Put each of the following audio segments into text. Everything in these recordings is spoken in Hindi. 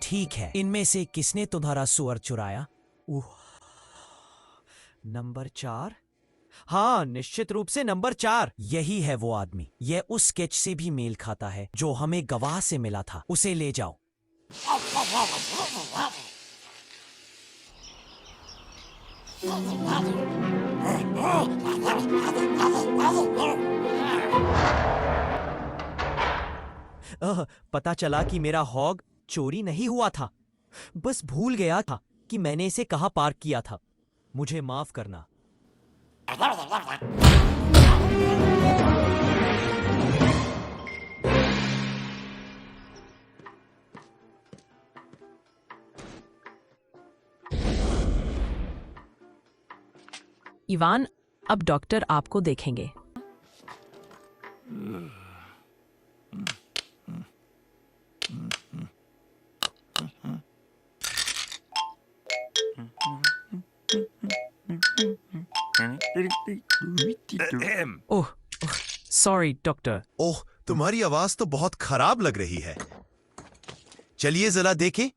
ठीक है, इनमें से किसने तुम्हारा सुअर चुराया? नंबर 4? हाँ, निश्चित रूप से नंबर 4। यही है वो आदमी। यह उस स्केच से भी मेल खाता है जो हमें गवाह से मिला था। उसे ले जाओ। पता चला कि मेरा हॉग चोरी नहीं हुआ था, बस भूल गया था कि मैंने इसे कहाँ पार्क किया था। मुझे माफ करना। इवान, अब डॉक्टर आपको देखेंगे। ओह, सॉरी डॉक्टर। ओह, तुम्हारी आवाज तो बहुत खराब लग रही है। चलिए जरा देखें।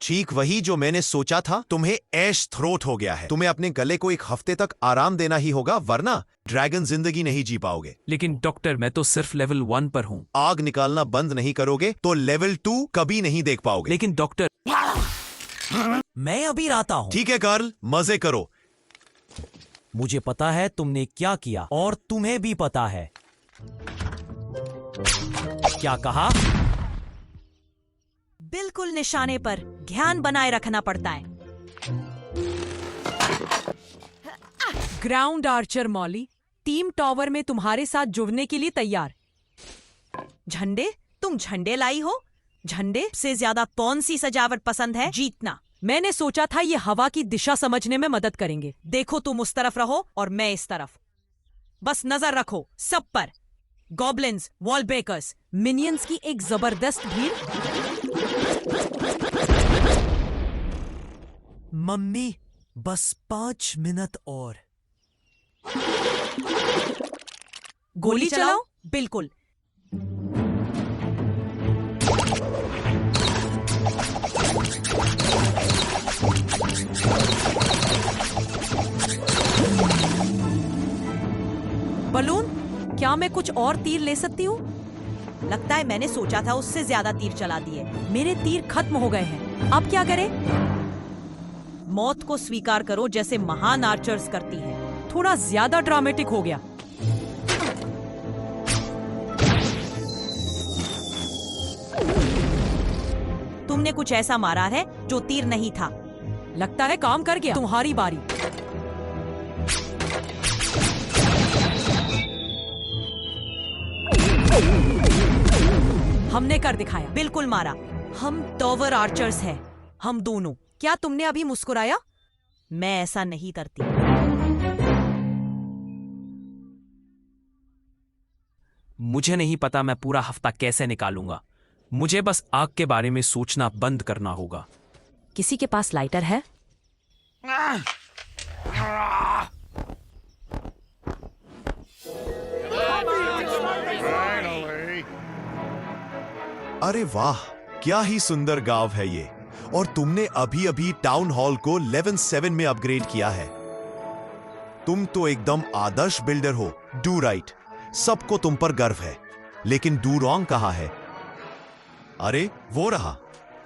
ठीक वही जो मैंने सोचा था। तुम्हें ऐश थ्रोट हो गया है। तुम्हें अपने गले को एक हफ्ते तक आराम देना ही होगा, वरना ड्रैगन जिंदगी नहीं जी पाओगे। लेकिन डॉक्टर, मैं तो सिर्फ लेवल 1 पर हूँ। आग निकालना बंद नहीं करोगे तो लेवल 2 कभी नहीं देख पाओगे। लेकिन डॉक्टर, मैं अभी आता हूँ। ठीक है कार्ल, मजे करो। मुझे पता है तुमने क्या किया, और तुम्हें भी पता है। क्या कहा? बिल्कुल निशाने पर। ध्यान बनाए रखना पड़ता है। Ground Archer Molly, team tower में तुम्हारे साथ जुड़ने के लिए तैयार। झंडे? तुम झंडे लाई हो? झंडे से ज्यादा कौन सी सजावट पसंद है? जीतना। मैंने सोचा था ये हवा की दिशा समझने में मदद करेंगे। देखो, तुम उस तरफ रहो और मैं इस तरफ। बस नजर रखो सब पर। गॉब्लिन्स, वॉल ब्रेकर्स, मिनियंस की एक जबरदस्त भीड़। मम्मी, बस 5 मिनट और। गोली चलाओ। बिल्कुल। बलून, क्या मैं कुछ और तीर ले सकती हूँ? लगता है मैंने सोचा था उससे ज्यादा तीर चला दिए। मेरे तीर खत्म हो गए हैं। अब क्या करें? मौत को स्वीकार करो जैसे महान आर्चर्स करती हैं। थोड़ा ज्यादा ड्रामेटिक हो गया। तुमने कुछ ऐसा मारा है जो तीर नहीं था। लगता है काम कर गया। तुम्हारी बारी। हमने कर दिखाया। बिल्कुल मारा। हम टॉवर आर्चर्स हैं, हम दोनों। क्या तुमने अभी मुस्कुराया? मैं ऐसा नहीं करती। मुझे नहीं पता मैं पूरा हफ्ता कैसे निकालूंगा। मुझे बस आग के बारे में सोचना बंद करना होगा। किसी के पास लाइटर है? अरे वाह, क्या ही सुंदर गांव है ये। और तुमने अभी अभी टाउन हॉल को लेवल 7 में अपग्रेड किया है। तुम तो एकदम आदर्श बिल्डर हो। डू राइट, सबको तुम पर गर्व है। लेकिन डू रॉन्ग कहाँ है? अरे वो रहा।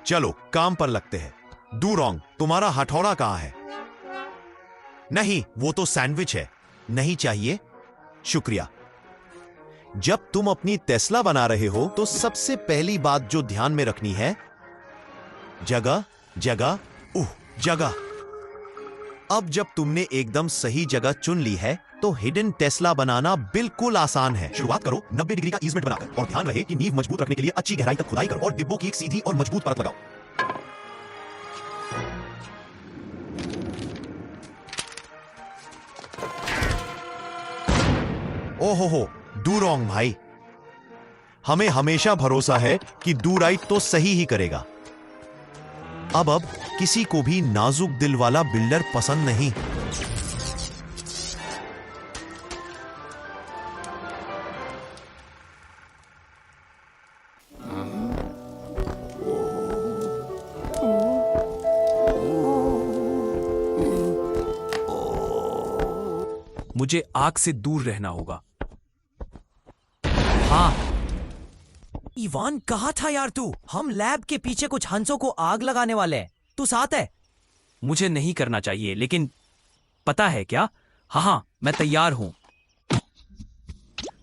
चलो काम पर लगते हैं। डू रॉन्ग, तुम्हारा हथौड़ा कहाँ है? नहीं, वो तो सैंडविच है। नहीं चाहिए? शुक्रिया। जब तुम अपनी टेस्ला बना रहे हो तो सबसे पहली बात जो ध्यान में रखनी है, जगह जगह जगह। अब जब तुमने एकदम सही जगह चुन ली है तो हिडन टेस्ला बनाना बिल्कुल आसान है। शुरुआत करो 90 डिग्री का ईजमेंट बनाकर, और ध्यान रहे कि नींव मजबूत रखने के लिए अच्छी गहराई तक खुदाई करो और डिब्बों की एक सीधी और मजबूत परत लगाओ। ओहो, डू रॉन्ग भाई। हमें हमेशा भरोसा है कि डू राइट तो सही ही करेगा। अब किसी को भी नाजुक दिल वाला बिल्डर पसंद नहीं। मुझे आग से दूर रहना होगा। हाँ, इवान कहाँ था यार तू? हम लैब के पीछे कुछ हंसों को आग लगाने वाले हैं। तू साथ है? मुझे नहीं करना चाहिए, लेकिन पता है क्या? हाँ, मैं तैयार हूं।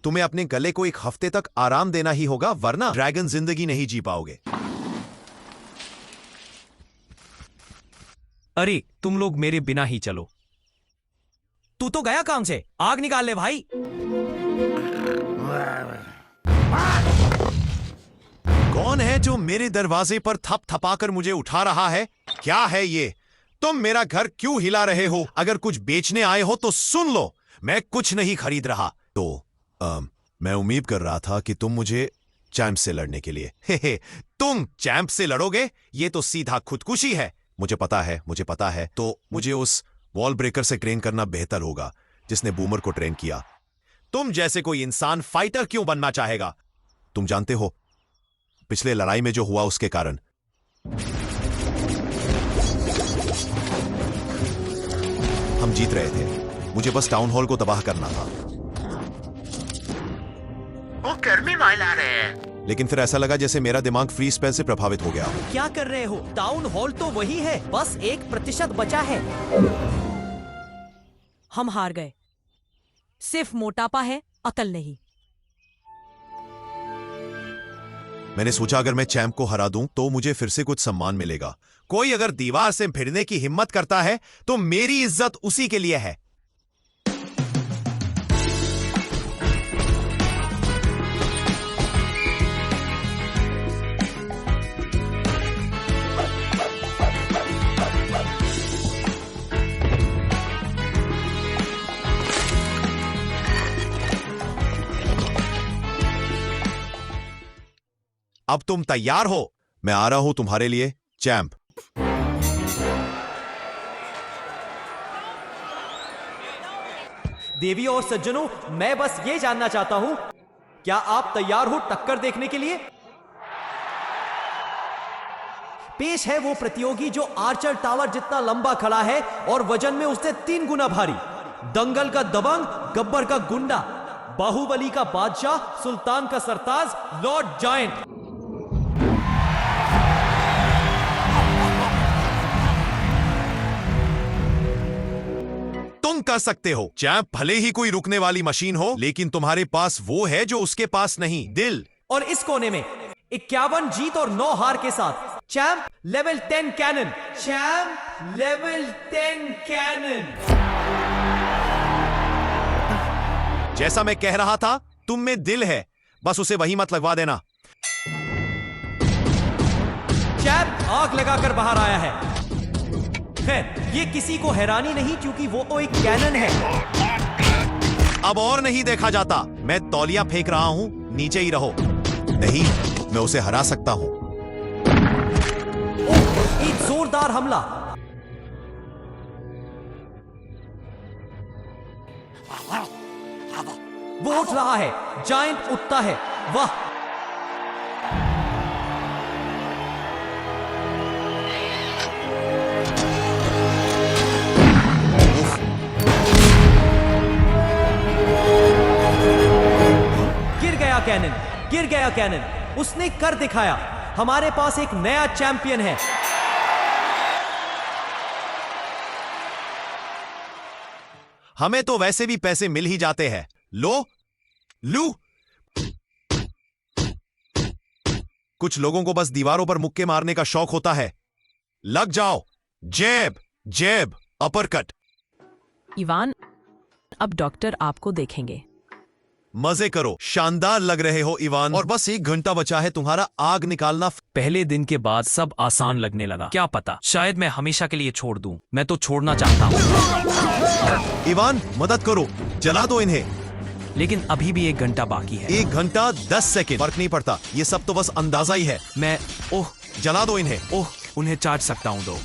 तुम्हें अपने गले को एक हफ्ते तक आराम देना ही होगा, वरना ड्रैगन जिंदगी नहीं जी पाओगे। अरे, तुम लोग मेरे बिना ही चलो। तू तो गया काम से, आग निकाल ले भाई। कौन है जो मेरे दरवाजे पर थप थपाकर मुझे उठा रहा है? क्या है ये? तुम मेरा घर क्यों हिला रहे हो? अगर कुछ बेचने आए हो तो सुन लो, मैं कुछ नहीं खरीद रहा। तो मैं उम्मीद कर रहा था कि तुम मुझे चैंप से लड़ने के लिए हे, तुम चैंप से लड़ोगे? ये तो सीधा खुदकुशी है। मुझे पता है। तो मुझे उस वॉल ब्रेकर से ट्रेन करना बेहतर होगा जिसने बूमर को ट्रेन किया। तुम जैसे कोई इंसान फाइटर क्यों बनना चाहेगा? तुम जानते हो, पिछले लड़ाई में जो हुआ उसके कारण। हम जीत रहे थे, मुझे बस टाउन हॉल को तबाह करना था। वो गर्मी वाला है। लेकिन फिर ऐसा लगा जैसे मेरा दिमाग फ्री स्पेल से प्रभावित हो गया। क्या कर रहे हो? टाउन हॉल तो वही है, बस 1% बचा है। हम हार गए। सिर्फ मोटापा है, अकल नहीं। मैंने सोचा अगर मैं चैंप को हरा दूं तो मुझे फिर से कुछ सम्मान मिलेगा। कोई अगर दीवार से भिड़ने की हिम्मत करता है तो मेरी इज्जत उसी के लिए है। अब तुम तैयार हो? मैं आ रहा हूं तुम्हारे लिए, चैंप। देवी और सज्जनों, मैं बस ये जानना चाहता हूं, क्या आप तैयार हो टक्कर देखने के लिए? पेश है वो प्रतियोगी जो आर्चर टावर जितना लंबा खड़ा है और वजन में उससे 3 गुना भारी। दंगल का दबंग, गब्बर का गुंडा, बाहुबली का बादशाह, सुल्तान का सरताज, लॉर्ड जायंट। तुम कर सकते हो। चैंप भले ही कोई रुकने वाली मशीन हो, लेकिन तुम्हारे पास वो है जो उसके पास नहीं, दिल। और इस कोने में 51 जीत और 9 हार के साथ champ level 10 cannon. Champ level 10 cannon. जैसा मैं कह रहा था, तुम में दिल है, बस उसे वही मत लगवा देना। चैंप आग लगाकर बाहर आया है। ये किसी को हैरानी नहीं, क्योंकि वो तो एक कैनन है। अब और नहीं देखा जाता। मैं तौलिया फेंक रहा हूं, नीचे ही रहो। नहीं, मैं उसे हरा सकता हूं। एक जोरदार हमला। वो उठ रहा है, जायंट उठता है। वाह! गिर गया कैनन। उसने कर दिखाया। हमारे पास एक नया चैंपियन है। हमें तो वैसे भी पैसे मिल ही जाते हैं। लू। कुछ लोगों को बस दीवारों पर मुक्के मारने का शौक होता है। लग जाओ। जेब, अपरकट। इवान, अब डॉक्टर आपको देखेंगे। मजे करो, शानदार लग रहे हो इवान। और बस 1 घंटा बचा है तुम्हारा आग निकालना। पहले दिन के बाद सब आसान लगने लगा। क्या पता, शायद मैं हमेशा के लिए छोड़ दूं। मैं तो छोड़ना चाहता हूं। इवान, मदद करो, जला दो इन्हें। लेकिन अभी भी 1 घंटा बाकी है। 1 घंटा 10 सेकेंड, फर्क नहीं पड़ता। ये सब तो बस अंदाजा ही है। मैं जला दो इन्हें। उन्हें चाट सकता हूं।